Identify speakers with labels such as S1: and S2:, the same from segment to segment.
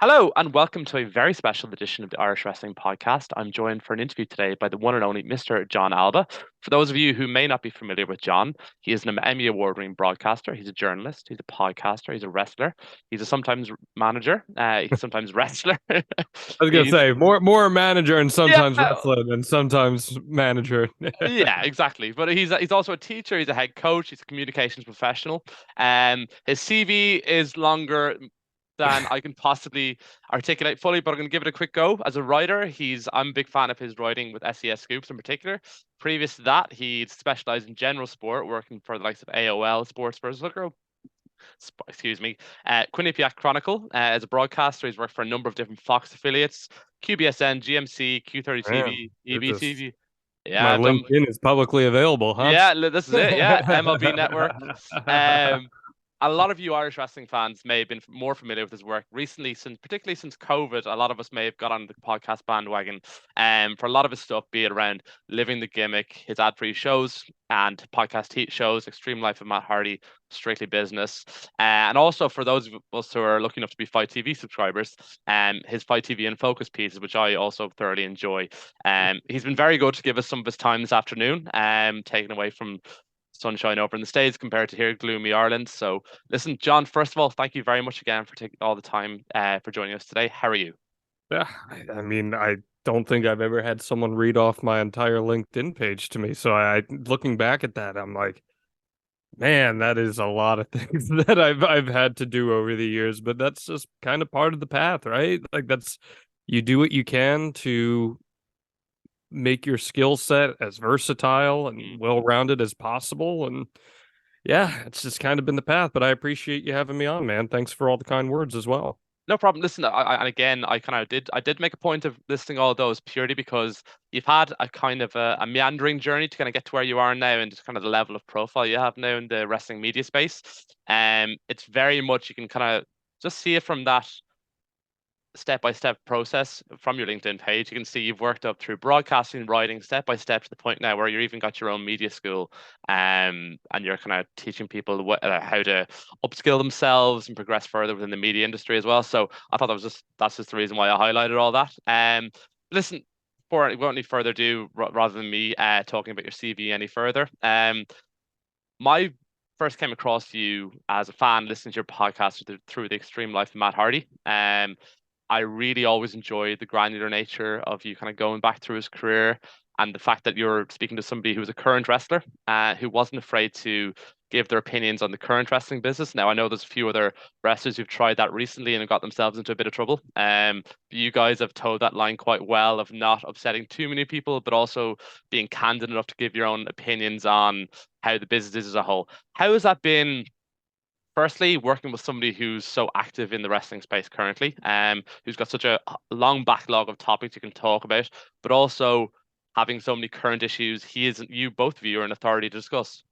S1: Hello, and welcome to a very special edition of the Irish Wrestling Podcast. I'm joined for an interview today by the one and only Mr. Jon Alba. For those of you who may not be familiar with Jon, he is an Emmy Award Winning broadcaster. He's a journalist. He's a podcaster. He's a wrestler. He's a sometimes manager. He's sometimes wrestler.
S2: I was gonna
S1: he's
S2: say more manager and
S1: yeah,
S2: sometimes wrestler and sometimes manager.
S1: yeah, exactly. But he's also a teacher. He's a head coach. He's a communications professional. His CV is longer than I can possibly articulate fully, but I'm going to give it a quick go. As a writer, I'm a big fan of his writing with SES Scoops in particular. Previous to that, he specialized in general sport, working for the likes of AOL, Sports vs. Looker, excuse me, Quinnipiac Chronicle. As a broadcaster, he's worked for a number of different Fox affiliates, QBSN, GMC, Q30
S2: Man,
S1: TV,
S2: you're just
S1: EBTV.
S2: my
S1: Yeah, I've done.
S2: LinkedIn is publicly available, huh?
S1: Yeah, this is it. Yeah, MLB Network. Um, a lot of you Irish wrestling fans may have been more familiar with his work recently, particularly since COVID. A lot of us may have got on the podcast bandwagon. For a lot of his stuff, be it around living the gimmick, his ad-free shows and podcast heat shows, Extreme Life of Matt Hardy, Strictly Business, and also for those of us who are lucky enough to be Fight TV subscribers, his Fight TV in Focus pieces, which I also thoroughly enjoy. He's been very good to give us some of his time this afternoon, taken away from sunshine over in the States compared to here, gloomy Ireland. So, listen, Jon, first of all, thank you very much again for taking all the time for joining us today. How are you?
S2: Yeah, I mean, I don't think I've ever had someone read off my entire LinkedIn page to me. So looking back at that, I'm like, man, that is a lot of things that I've had to do over the years, but that's just kind of part of the path, right? Like that's you do what you can to make your skill set as versatile and well-rounded as possible. And yeah, it's just kind of been the path, but I appreciate you having me on, man. Thanks for all the kind words as well.
S1: No problem. Listen, and again, I did make a point of listing all those purely because you've had a kind of a meandering journey to kind of get to where you are now and just kind of the level of profile you have now in the wrestling media space. It's very much you can kind of just see it from that step-by-step process from your LinkedIn page. You can see you've worked up through broadcasting, writing, step by step to the point now where you're even got your own media school, and you're kind of teaching people how to upskill themselves and progress further within the media industry as well. So I thought that's just the reason why I highlighted all that. Listen, before we won't need further ado, rather than me talking about your CV any further, my first came across you as a fan listening to your podcast through the Extreme Life of Matt Hardy. I really always enjoyed the granular nature of you kind of going back through his career and the fact that you're speaking to somebody who was a current wrestler, who wasn't afraid to give their opinions on the current wrestling business. Now, I know there's a few other wrestlers who've tried that recently and have got themselves into a bit of trouble. But you guys have towed that line quite well of not upsetting too many people, but also being candid enough to give your own opinions on how the business is as a whole. How has that been? Firstly, working with somebody who's so active in the wrestling space currently, who's got such a long backlog of topics you can talk about, but also having so many current issues, both of you are an authority to discuss.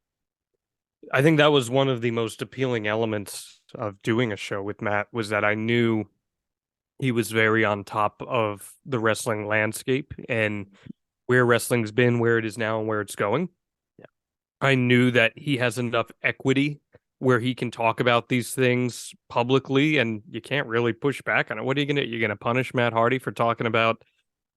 S2: I think that was one of the most appealing elements of doing a show with Matt was that I knew he was very on top of the wrestling landscape and where wrestling's been, where it is now, and where it's going.
S1: Yeah.
S2: I knew that he has enough equity where he can talk about these things publicly and you can't really push back on it. What are you gonna you're gonna punish Matt Hardy for talking about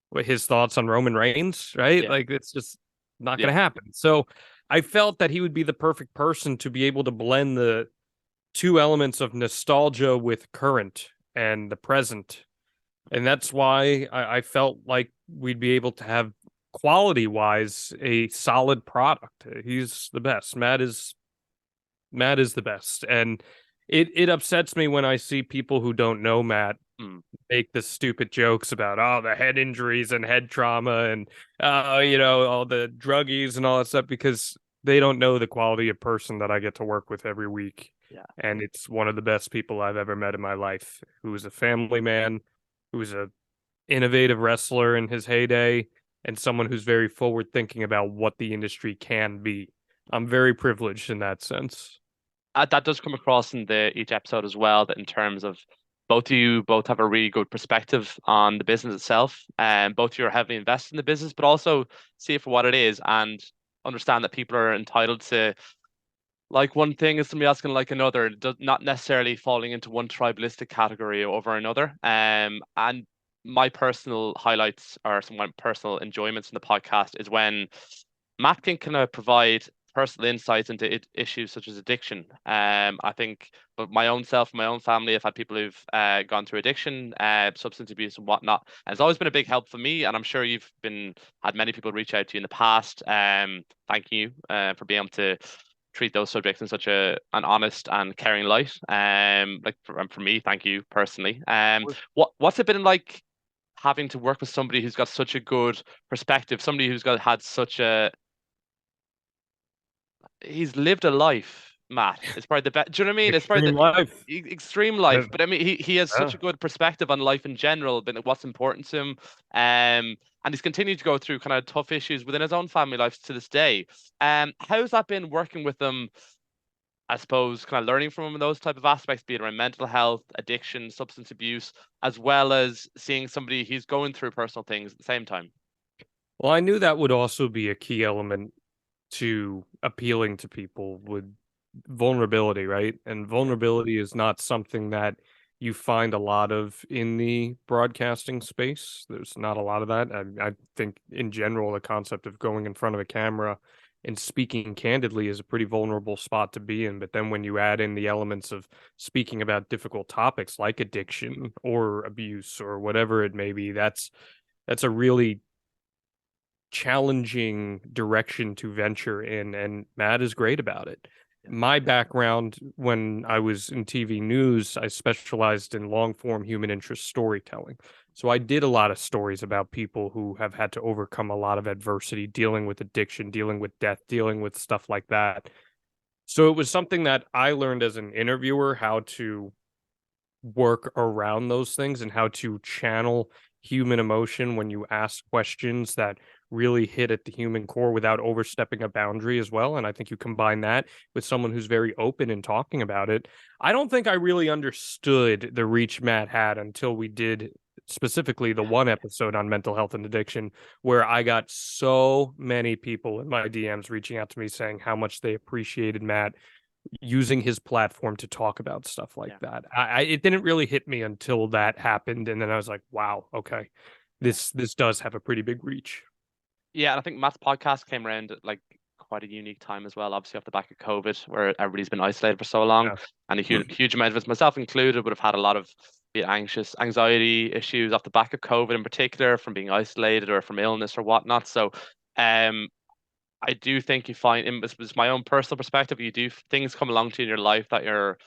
S2: what his thoughts on Roman Reigns, right?
S1: Yeah.
S2: Like it's just not
S1: Yeah.
S2: gonna happen. So I felt that he would be the perfect person to be able to blend the two elements of nostalgia with current and the present. And that's why I felt like we'd be able to have quality wise a solid product. He's the best. Matt is the best. And it upsets me when I see people who don't know Matt
S1: Mm.
S2: make the stupid jokes about the head injuries and head trauma and all the druggies and all that stuff because they don't know the quality of person that I get to work with every week.
S1: Yeah.
S2: And it's one of the best people I've ever met in my life, who is a family man, who is a innovative wrestler in his heyday, and someone who's very forward thinking about what the industry can be. I'm very privileged in that sense.
S1: That does come across in each episode as well, that in terms of both of you both have a really good perspective on the business itself, and both of you are heavily invested in the business, but also see it for what it is and understand that people are entitled to like one thing is somebody else going to like another, not necessarily falling into one tribalistic category over another. And my personal highlights or some of my personal enjoyments in the podcast is when Matt can kind of provide personal insights into issues such as addiction. I think, but my own self, my own family, I've had people who've gone through addiction, substance abuse, and whatnot. And it's always been a big help for me. And I'm sure you've been had many people reach out to you in the past. Thank you for being able to treat those subjects in such an honest and caring light. Like for me, thank you personally. What's it been like having to work with somebody who's got such a good perspective, somebody who's got had such a he's lived a life, Matt. It's probably the best. Do you know what I mean? It's probably
S2: Extreme life.
S1: extreme life.
S2: Uh,
S1: But I mean, he has such
S2: Yeah.
S1: a good perspective on life in general, but what's important to him. And he's continued to go through kind of tough issues within his own family life to this day. How's that been working with them? I suppose kind of learning from him in those type of aspects, be it around mental health, addiction, substance abuse, as well as seeing somebody he's going through personal things at the same time.
S2: Well, I knew that would also be a key element to appealing to people with vulnerability, right? And
S1: Yeah,
S2: vulnerability is not something that you find a lot of in the broadcasting space. There's not a lot of that. I think in general, the concept of going in front of a camera and speaking candidly is a pretty vulnerable spot to be in. But then when you add in the elements of speaking about difficult topics like addiction or abuse or whatever it may be, that's a really challenging direction to venture in, and Matt is great about it.
S1: yeah,
S2: My background when I was in TV news, I specialized in long form human interest storytelling. So I did a lot of stories about people who have had to overcome a lot of adversity, dealing with addiction, dealing with death, dealing with stuff like that. So it was something that I learned as an interviewer how to work around those things and how to channel human emotion when you ask questions that really hit at the human core without overstepping a boundary as well. And I think you combine that with someone who's very open in talking about it. I don't think I really understood the reach Matt had until we did specifically the one episode on mental health and addiction, where I got so many people in my DMs reaching out to me saying how much they appreciated Matt using his platform to talk about stuff like
S1: yeah,
S2: that. It didn't really hit me until that happened, and then I was like, wow, okay,
S1: yeah.
S2: this does have a pretty big reach.
S1: Yeah, and I think Matt's podcast came around at like quite a unique time as well, obviously off the back of COVID, where everybody's been isolated for so long,
S2: Yeah.
S1: and a huge amount of us, myself included, would have had a lot of be it anxiety issues off the back of COVID in particular, from being isolated or from illness or whatnot. So, um, I do think you find, in this was my own personal perspective, you do things come along to you in your life that are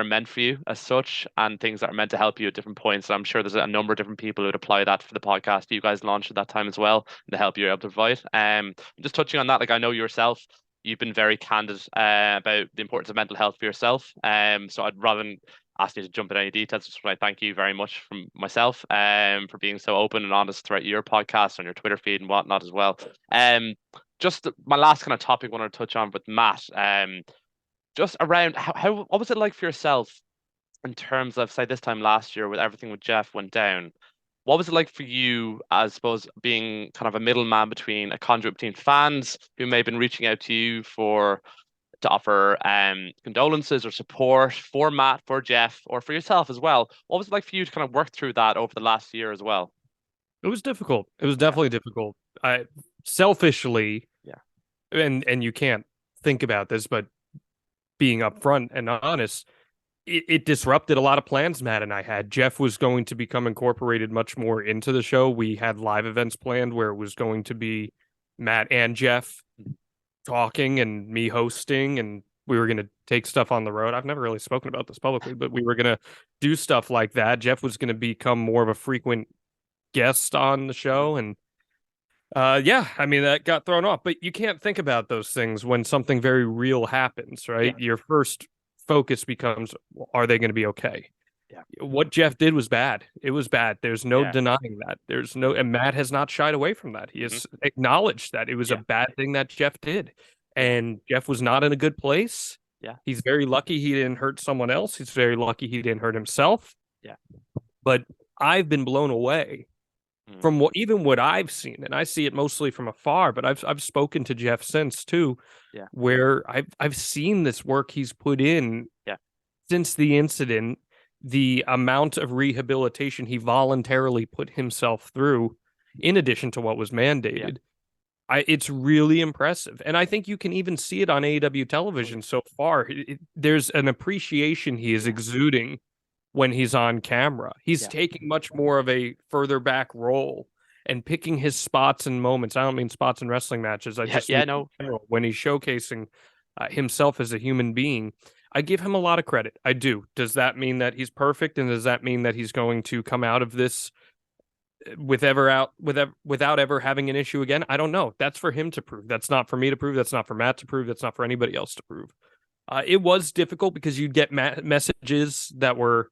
S1: meant for you as such, and things that are meant to help you at different points. And I'm sure there's a number of different people who would apply that for the podcast you guys launched at that time as well, and the help you're able to provide. Just touching on that, like I know yourself, you've been very candid about the importance of mental health for yourself. So I'd rather than ask you to jump in any details, just want to thank you very much from myself for being so open and honest throughout your podcast on your Twitter feed and whatnot as well. Just my last kind of topic I want to touch on with Matt. Just around how what was it like for yourself in terms of say this time last year with everything with Jeff went down? What was it like for you, I suppose, being kind of a middleman between a conduit between fans who may have been reaching out to you for to offer condolences or support for Matt, for Jeff, or for yourself as well? What was it like for you to kind of work through that over the last year as well?
S2: It was difficult. It was
S1: Yeah,
S2: definitely difficult. I selfishly,
S1: yeah,
S2: and you can't think about this, but being upfront and honest, it disrupted a lot of plans Matt and I had. Jeff was going to become incorporated much more into the show. We had live events planned where it was going to be Matt and Jeff talking and me hosting, and we were going to take stuff on the road. I've never really spoken about this publicly, but we were going to do stuff like that. Jeff was going to become more of a frequent guest on the
S1: mhm,
S2: show, and yeah, I mean that got thrown off, but you can't think about those things when something very real happens,
S1: yeah,
S2: right? Your first focus becomes, well, are they going to be okay?
S1: yeah,
S2: What Jeff did was bad. It was bad. There's no
S1: yeah,
S2: denying that. There's no, and Matt has not shied away from that. He
S1: hmm,
S2: has acknowledged that it was a
S1: yeah,
S2: bad thing that Jeff did.
S1: yeah,
S2: And Jeff was not in a good place.
S1: yeah,
S2: He's very lucky he didn't hurt someone else. He's very lucky he didn't hurt himself.
S1: yeah,
S2: But I've been blown away
S1: Mm.
S2: from what I've seen, and I see it mostly from afar, but I've spoken to Jeff since too,
S1: Yeah.
S2: where I've seen this work he's put in
S1: Yeah.
S2: since the incident, the amount of rehabilitation he voluntarily put himself through, in addition to what was
S1: Yeah.
S2: mandated. It's really impressive, and I think you can even see it on AEW
S1: Oh, yeah.
S2: television so far. There's an appreciation he is
S1: Yeah.
S2: exuding when he's on camera. He's
S1: Yeah.
S2: taking much more of a further back role and picking his spots and moments. I don't mean spots in wrestling matches. I
S1: Yeah.
S2: just
S1: Yeah.
S2: mean in
S1: No.
S2: general, when he's showcasing himself as a human being. I give him a lot of credit. I do. Does that mean that he's perfect? And does that mean that he's going to come out of this without ever having an issue again? I don't know. That's for him to prove. That's not for me to prove. That's not for Matt to prove. That's not for anybody else to prove. It was difficult because you'd get messages that were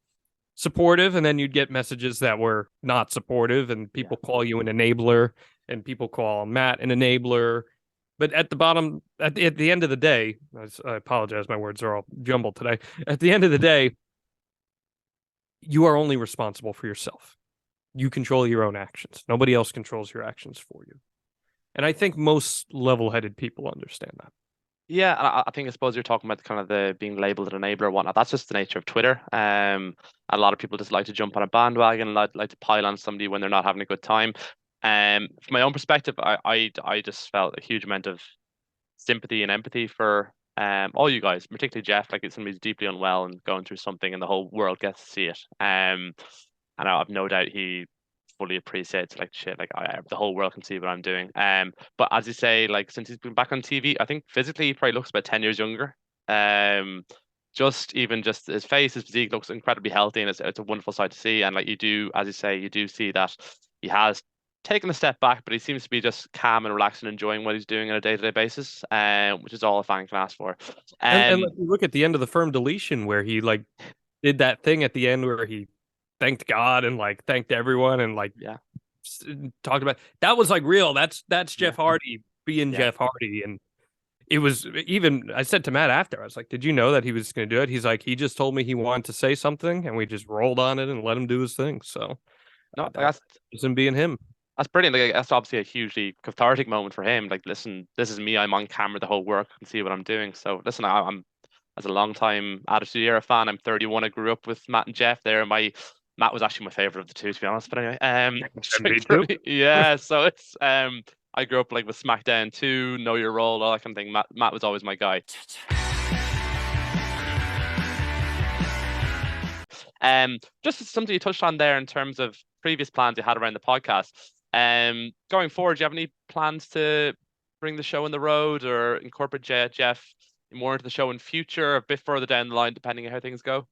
S2: supportive, and then you'd get messages that were not supportive, and
S1: Yeah.
S2: people call you an enabler, and people call Matt an enabler. But at the bottom, at the end of the day, I apologize, my words are all jumbled today. At the end of the day, you are only responsible for yourself. You control your own actions. Nobody else controls your actions for you. And I think most level-headed people understand that.
S1: Yeah, and I think I suppose you're talking about kind of the being labeled an enabler or whatnot. That's just the nature of Twitter. A lot of people just like to jump on a bandwagon, like to pile on somebody when they're not having a good time. From my own perspective, I just felt a huge amount of sympathy and empathy for all you guys, particularly Jeff. Like, it's somebody's deeply unwell and going through something, and the whole world gets to see it. And I've no doubt he fully appreciates, like, shit, like, the whole world can see what I'm doing. But as you say, like, since he's been back on TV, I think physically he probably looks about 10 years younger. Um, just his face, his physique looks incredibly healthy, and it's a wonderful sight to see. And like, you do, as you say, you do see that he has taken a step back, but he seems to be just calm and relaxed and enjoying what he's doing on a day-to-day basis, which is all a fan can ask for.
S2: And
S1: Um,
S2: like, you look at the end of the firm deletion where he like did that thing at the end where he thanked God and like thanked everyone and like
S1: yeah,
S2: talked about that was like real. That's
S1: yeah,
S2: Jeff Hardy being
S1: yeah.
S2: Jeff Hardy. And it was even, I said to Matt after, I was like, did you know that he was going to do it? He's like, he just told me he wanted to say something and we just rolled on it and let him do his thing. So
S1: No, like,
S2: that was him being him.
S1: that's brilliant. Like, that's obviously a hugely cathartic moment for him. Like, listen, this is me. I'm on camera. The whole work can see what I'm doing. So listen, I'm as a long time Attitude Era fan. I'm 31. I grew up with Matt and Jeff. There, my Matt was actually my favorite of the two, to be honest. But anyway,
S2: And me too.
S1: yeah. So it's I grew up like with SmackDown 2, Know Your Role, all that kind of thing. Matt was always my guy. Just something you touched on there in terms of previous plans you had around the podcast. Going forward, do you have any plans to bring the show on the road or incorporate Jeff more into the show in future, a bit further down the line, depending on how things go?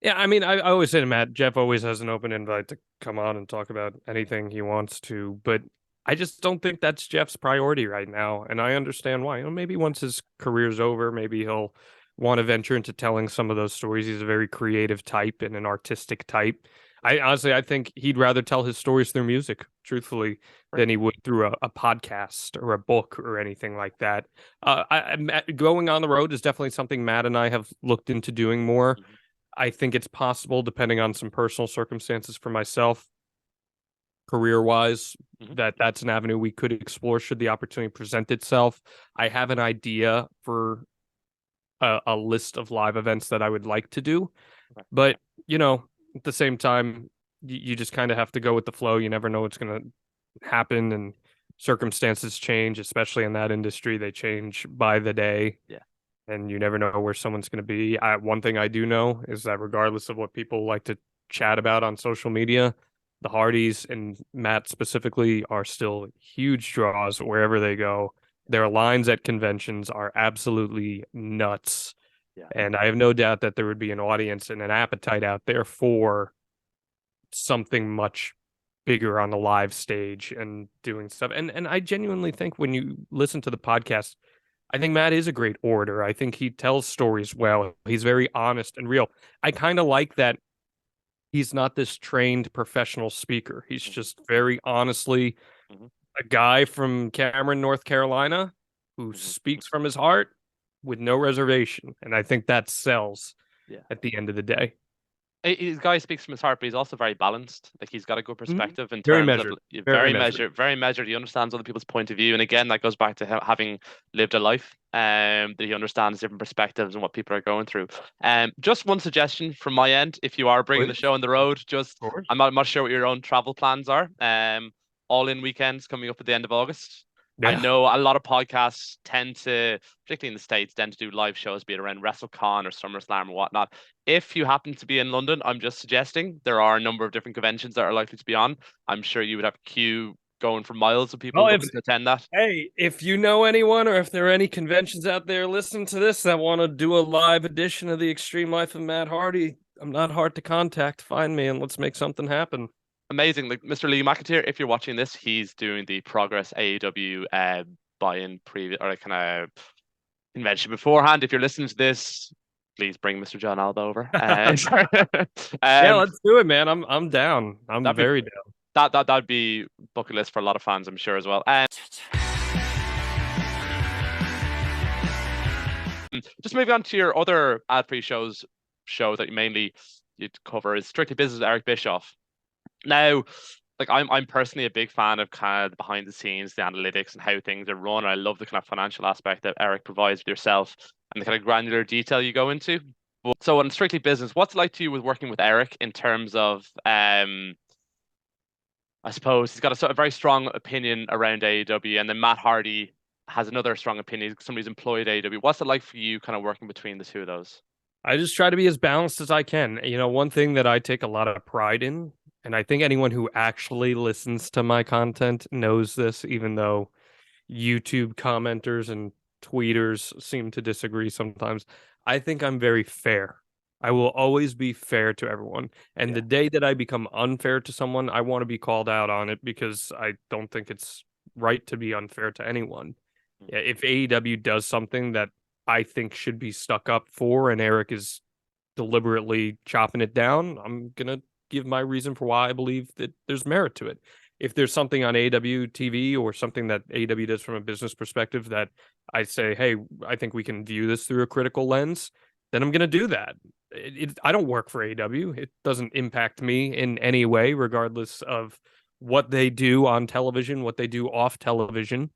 S2: Yeah, I mean, I always say to Matt, Jeff always has an open invite to come on and talk about anything he wants to, but I just don't think that's Jeff's priority right now, and I understand why. You know, maybe once his career's over, maybe he'll want to venture into telling some of those stories. He's a very creative type and an artistic type. I honestly, I think he'd rather tell his stories through music, truthfully,
S1: Right.
S2: than he would through a podcast or a book or anything like that. Going on the road is definitely something Matt and I have looked into doing more.
S1: Mhm.
S2: I think it's possible, depending on some personal circumstances for myself, career wise,
S1: Mhm.
S2: that that's an avenue we could explore should the opportunity present itself. I have an idea for a list of live events that I would like to do,
S1: Okay.
S2: but you know, at the same time, you just kind of have to go with the flow. You never know what's going to happen, and circumstances change, especially in that industry. They change by the day,
S1: Yeah.
S2: and you never know where someone's going to be. One thing I do know is that regardless of what people like to chat about on social media, the Hardys and Matt specifically are still huge draws wherever they go. Their lines at conventions are absolutely nuts.
S1: Yeah.
S2: And I have no doubt that there would be an audience and an appetite out there for something much bigger on the live stage and doing stuff. And I genuinely think when you listen to the podcast, I think Matt is a great orator. I think he tells stories well. He's very honest and real. I kind of like that he's not this trained professional speaker. He's
S1: Mhm.
S2: just very honestly
S1: Mhm.
S2: a guy from Cameron, North Carolina, who
S1: Mhm.
S2: speaks from his heart with no reservation. And I think that sells
S1: Yeah.
S2: at the end of the day.
S1: He's a guy who speaks from his heart, but he's also very balanced. Like he's got a good
S2: Mhm.
S1: perspective in
S2: Very
S1: terms of
S2: measured. Very
S1: very
S2: measured.
S1: measured, very measured. He understands other people's point of view, and again, that goes back to him having lived a life. That he understands different perspectives and what people are going through. Just one suggestion from my end: if you are bringing the
S2: Please.
S1: show on the road, just
S2: Of course.
S1: I'm not sure what your own travel plans are. All in weekends coming up at the end of August. I
S2: Yeah.
S1: know a lot of podcasts tend to, particularly in the States, tend to do live shows, be it around WrestleCon or SummerSlam or whatnot. If you happen to be in London, I'm just suggesting there are a number of different conventions that are likely to be on. I'm sure you would have a queue going for miles of people
S2: Well,
S1: looking to attend that.
S2: hey, if you know anyone or if there are any conventions out there listening to this that want to do a live edition of the Extreme Life of Matt Hardy, I'm not hard to contact. Find me and let's make something happen.
S1: Amazing. Like Mr. Lee McIntyre, if you're watching this, he's doing the Progress AEW buy-in previous or kind of convention beforehand. If you're listening to this, please bring Mr. Jon Alba over.
S2: Yeah,
S1: um,
S2: let's do it, man. I'm down. I'm
S1: that'd be
S2: very down.
S1: that'd be bucket list for a lot of fans, I'm sure as well. Just moving on to your other ad-free show that you mainly you'd cover is Strictly Business with Eric Bischoff. Now, like I'm personally a big fan of kind of the behind the scenes, the analytics and how things are run. I love the kind of financial aspect that Eric provides with yourself and the kind of granular detail you go into. But, so on Strictly Business, what's it like to you with working with Eric in terms of I suppose he's got a very strong opinion around AEW, and then Matt Hardy has another strong opinion. Somebody's employed AEW. What's it like for you, kind of working between the two of those?
S2: I just try to be as balanced as I can. You know, one thing that I take a lot of pride in, and I think anyone who actually listens to my content knows this, even though YouTube commenters and tweeters seem to disagree sometimes. I think I'm very fair. I will always be fair to everyone. And
S1: Yeah.
S2: the day that I become unfair to someone, I want to be called out on it because I don't think it's right to be unfair to anyone. Yeah, if AEW does something that I think should be stuck up for and Eric is deliberately chopping it down, I'm going to give my reason for why I believe that there's merit to it. If there's something on AEW TV or something that AEW does from a business perspective that I say, hey, I think we can view this through a critical lens, then I'm going to do that. I don't work for AEW. It doesn't impact me in any way, regardless of what they do on television, what they do off television.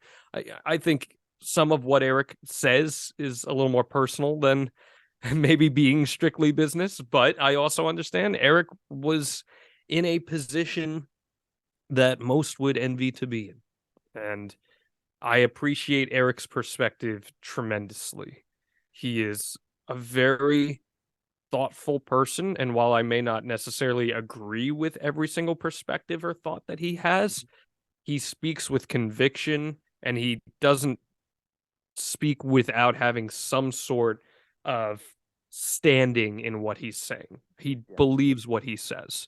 S2: I think some of what Eric says is a little more personal than maybe being strictly business, but I also understand Eric was in a position that most would envy to be in. And I appreciate Eric's perspective tremendously. He is a very thoughtful person. And while I may not necessarily agree with every single perspective or thought that he has, he speaks with conviction and he doesn't speak without having some sort of standing in what he's saying. He believes what he says.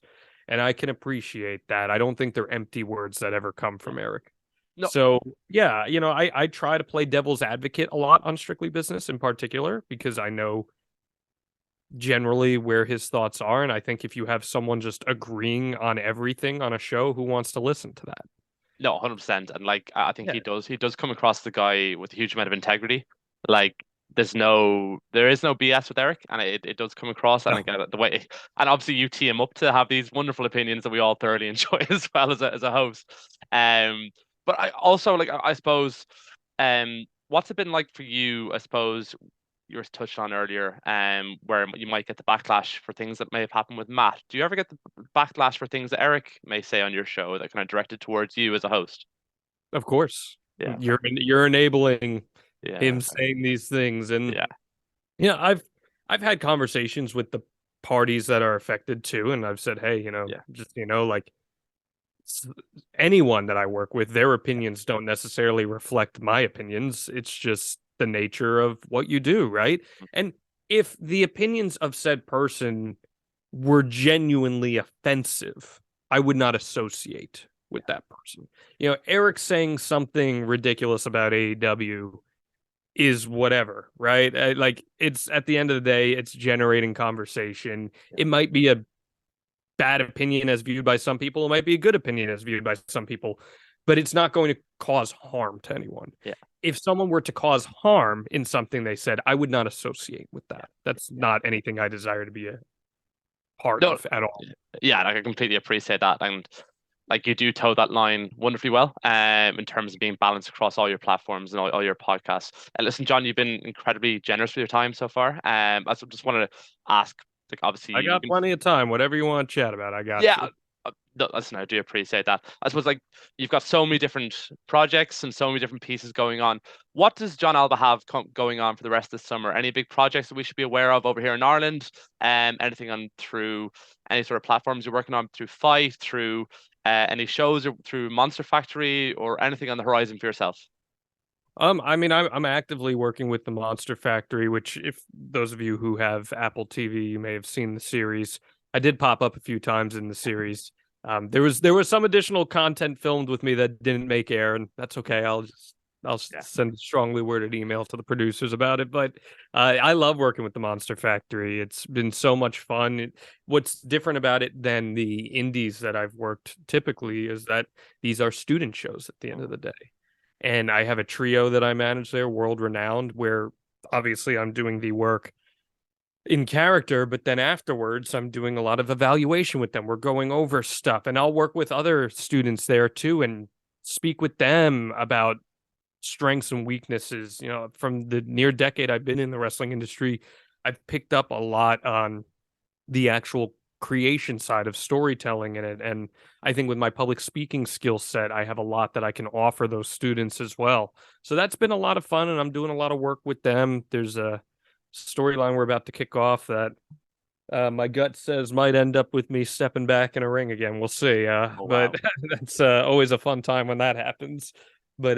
S2: And I can appreciate that. I don't think they're empty words that ever come from Eric.
S1: No,
S2: So, yeah, you know, I try to play devil's advocate a lot on Strictly Business in particular because I know generally where his thoughts are. And I think if you have someone just agreeing on everything on a show, who wants to listen to that?
S1: no, 100%. And like I think
S2: Yeah.
S1: he does come across the guy with a huge amount of integrity. Like there is no BS with Eric, and it does come across. And
S2: No.
S1: again, the way, and obviously you tee him up to have these wonderful opinions that we all thoroughly enjoy as well as a host. But I also like I suppose, what's it been like for you? I suppose you were touched on earlier, where you might get the backlash for things that may have happened with Matt. Do you ever get the backlash for things that Eric may say on your show that kind of directed towards you as a host?
S2: Of course.
S1: Yeah,
S2: You're enabling
S1: yeah,
S2: him saying these things. And
S1: yeah,
S2: yeah, I've had conversations with the parties that are affected too, and I've said, hey, you know,
S1: yeah.
S2: just like anyone that I work with, their opinions don't necessarily reflect my opinions. It's just the nature of what you do, right? And if the opinions of said person were genuinely offensive, I would not associate with that person. You know, Eric saying something ridiculous about AEW is whatever, right? Like it's at the end of the day, it's generating conversation. It might be a bad opinion as viewed by some people. It might be a good opinion as viewed by some people, but it's not going to cause harm to anyone.
S1: Yeah.
S2: If someone were to cause harm in something they said, I would not associate with that. That's
S1: Yeah.
S2: not anything I desire to be a part
S1: No,
S2: of at all.
S1: yeah, like I completely appreciate that, and like you do toe that line wonderfully well, in terms of being balanced across all your platforms and all your podcasts. And listen, John, you've been incredibly generous with your time so far. I just wanted to ask, like, obviously
S2: I
S1: you
S2: got
S1: can,
S2: plenty of time. Whatever you want to chat about, I got
S1: yeah.
S2: you.
S1: No, listen, I do appreciate that. I suppose like you've got so many different projects and so many different pieces going on. What does Jon Alba have going on for the rest of the summer? Any big projects that we should be aware of over here in Ireland? Anything on through any sort of platforms you're working on through Fight, through any shows or through Monster Factory, or anything on the horizon for yourself?
S2: I mean, I'm actively working with the Monster Factory, which, if those of you who have Apple TV, you may have seen the series. I did pop up a few times in the series. There was some additional content filmed with me that didn't make air, and that's okay. I'll
S1: Yeah.
S2: send a strongly worded email to the producers about it. But I love working with the Monster Factory. It's been so much fun. What's different about it than the indies that I've worked typically is that these are student shows at the end of the day. And I have a trio that I manage there, world renowned, where obviously I'm doing the work in character, but then afterwards I'm doing a lot of evaluation with them. We're going over stuff, and I'll work with other students there too and speak with them about strengths and weaknesses. You know, from the near decade I've been in the wrestling industry, I've picked up a lot on the actual creation side of storytelling in it. And I think with my public speaking skill set, I have a lot that I can offer those students as well. So that's been a lot of fun, and I'm doing a lot of work with them. There's a storyline we're about to kick off that my gut says might end up with me stepping back in a ring again. We'll see.
S1: Oh
S2: But
S1: wow.
S2: that's always a fun time when that happens. But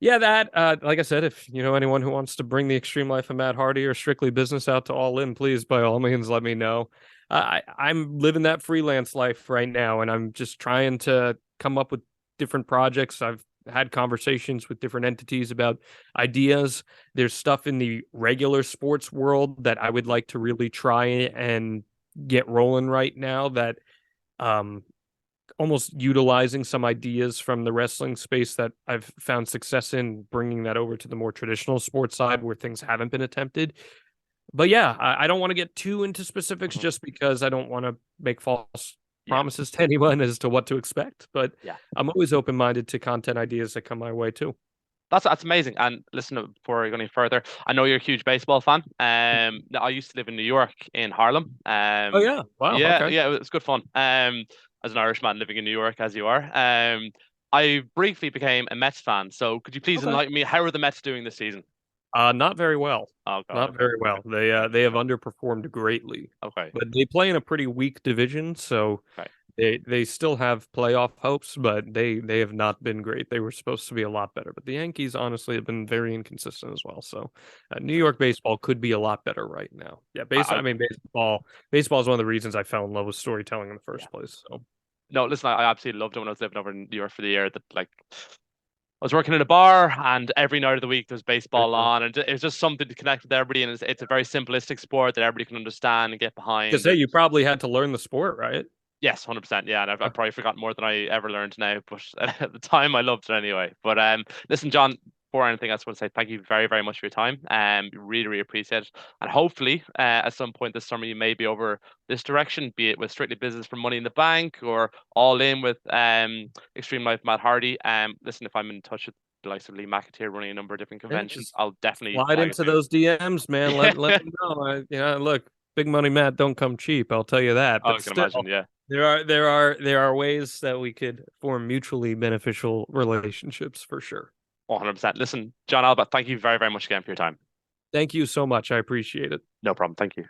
S2: yeah, that like I said, if you know anyone who wants to bring the extreme life of Matt Hardy or strictly business out to All In, please by all means let me know. I'm living that freelance life right now, and I'm just trying to come up with different projects. I've had conversations with different entities about ideas. There's stuff in the regular sports world that I would like to really try and get rolling right now that um almost utilizing some ideas from the wrestling space that I've found success in, bringing that over to the more traditional sports side where things haven't been attempted. But yeah, I don't want to get too into specifics
S1: Mhm.
S2: just because I don't want to make false
S1: Yeah.
S2: promises to anyone as to what to expect. But
S1: Yeah.
S2: I'm always open minded to content ideas that come my way too.
S1: That's amazing. And listen, before I go any further, I know you're a huge baseball fan. Now, I used to live in New York in Harlem.
S2: Oh yeah. Wow.
S1: Yeah,
S2: Okay.
S1: yeah, it was good fun. As an Irishman living in New York, as you are. I briefly became a Mets fan. So could you please
S2: Okay.
S1: enlighten me? How are the Mets doing this season?
S2: Not very well.
S1: Oh God.
S2: Not
S1: Okay.
S2: very well.
S1: Okay. Okay.
S2: They have underperformed greatly,
S1: Okay.
S2: but they play in a pretty weak division, so
S1: Okay.
S2: they still have playoff hopes, but they have not been great. They were supposed to be a lot better, but the Yankees honestly have been very inconsistent as well. So New
S1: Okay.
S2: York baseball could be a lot better right now. Yeah,
S1: I
S2: I mean baseball is one of the reasons I fell in love with storytelling in the
S1: yeah.
S2: first place. So
S1: No, listen, I absolutely loved it when I was living over in New York for the year. That like I was working in a bar, and every night of the week there's baseball
S2: uh,
S1: on, and it's just something to connect with everybody. And it's a very simplistic sport that everybody can understand and get
S2: to
S1: behind.
S2: say
S1: And
S2: you probably had to learn the sport, right?
S1: yes, 100%. Yeah, and I've probably forgotten more than I ever learned now, but at the time I loved it anyway. But listen, John, before anything else, I want to say thank you very, very much for your time. Really, really appreciate it. And hopefully, at some point this summer, you may be over this direction, be it with Strictly Business for Money in the Bank or All In with Extreme Life Matt Hardy. Listen, if I'm in touch with the likes of Lee McAteer running a number of different
S2: Yeah,
S1: conventions,
S2: just
S1: I'll definitely
S2: slide
S1: flag it
S2: into
S1: to
S2: those DMs, man.
S1: you.
S2: Let me know. Look, big money Matt don't come cheap. I'll tell you that.
S1: I
S2: But
S1: can imagine,
S2: still,
S1: yeah.
S2: there are ways that we could form mutually beneficial relationships for sure.
S1: 100%. Listen, John Alba, thank you very, very much again for your time.
S2: Thank you so much. I appreciate it.
S1: No problem. Thank you.